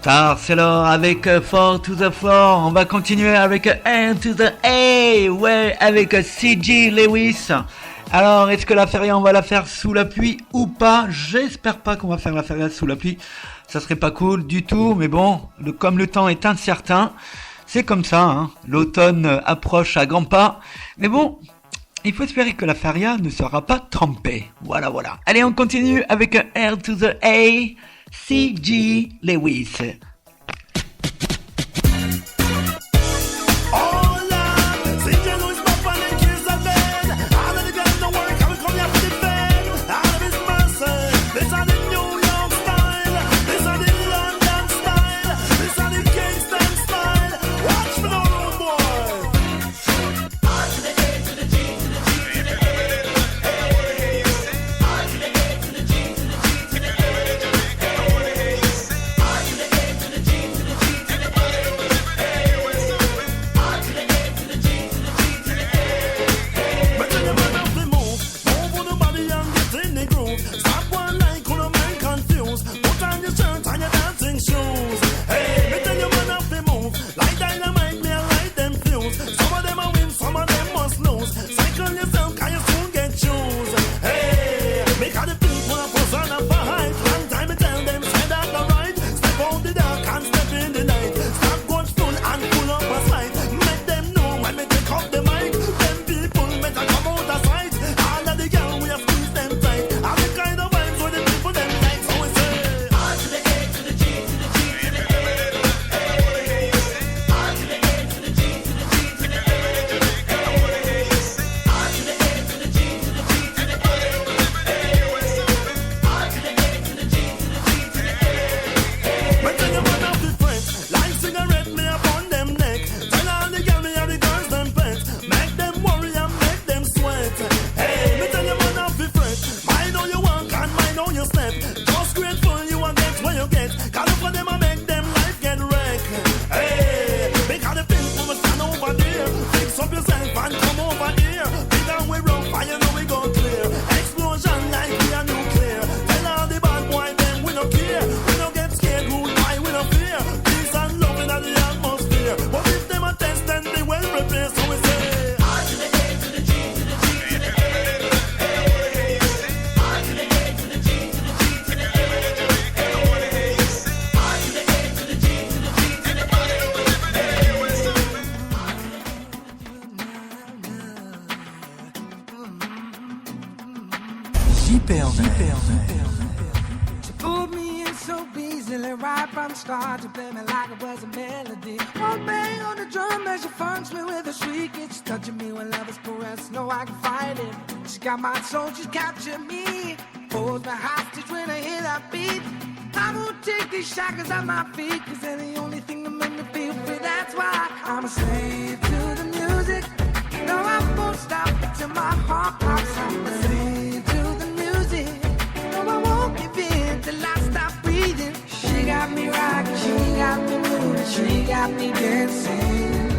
Star, c'est l'heure avec 4 to the Floor. On va continuer avec AiR to the A, ouais, avec C.J. Lewis. Alors, est-ce que la Feria, on va la faire sous la pluie ou pas? J'espère pas qu'on va faire la Feria sous la pluie. Ça serait pas cool du tout, mais bon, comme le temps est incertain, c'est comme ça, hein. L'automne approche à grands pas. Mais bon, il faut espérer que la Feria ne sera pas trempée. Voilà, voilà. Allez, on continue avec AiR to the A, C.J. Lewis. Start to play me like it was a melody. One bang on the drum as she funks me with a shriek. It's touching me when love is caressed. No, I can fight it. She got my soul, she's captured me. Holds me hostage when I hear that beat. I won't take these shackles off my feet, cause they're the only thing that make me feel free. That's why I'm a slave to the music. No, I won't stop till my heart pops. I'm a slave to the music. No, I won't give in till I stop breathing. She got me rocking, she got me moving, she got me dancing.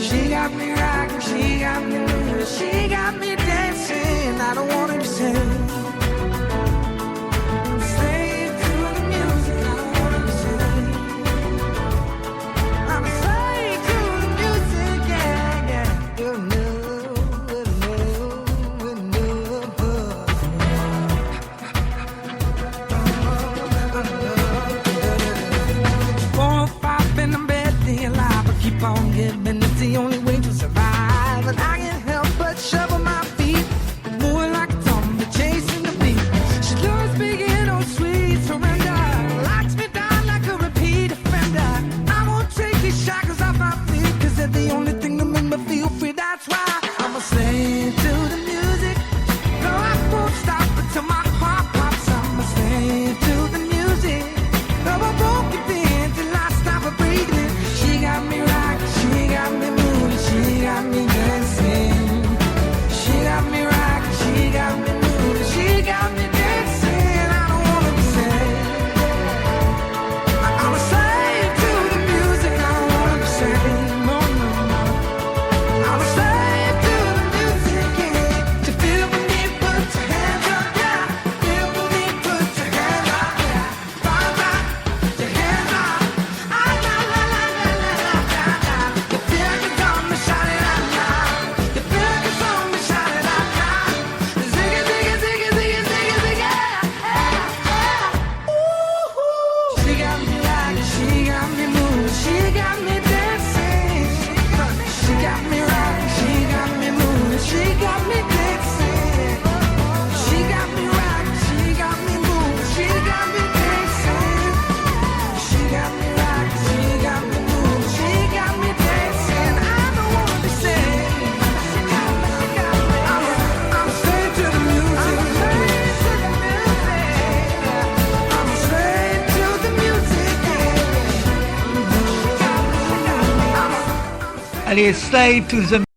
She got me rocking, she got me moving, she got me dancing. I don't wanna be saved. Slave to the music, I don't wanna be saved. I'm a slave to the music, yeah, yeah. You know, you know, you know. Keep on giving, it's the only way to survive. And I can't help but shovel my feet, moving like a zombie chasing the beat. She loves speaking on sweet surrender, locks me down like a repeat offender. I won't take these shackles off my feet, cause they're the only thing that make me feel free. That's why I'm a slave to the music. No, I won't stop until my heart pops. I'm a slave to the music. No, I won't give in till I stop breathing. She got me rocking, she got me moving, she got me dancing. She got me rocking, she got me moving, she got me dancing. I don't wanna be saved. I'm a slave to the music. I don't wanna be saved. No, no, no. I'm a slave to the music. Yeah. To feel the need, put your hands up, yeah. Feel the need, put your hands up, yeah. Bye bye, your hands up. Allez, slave to the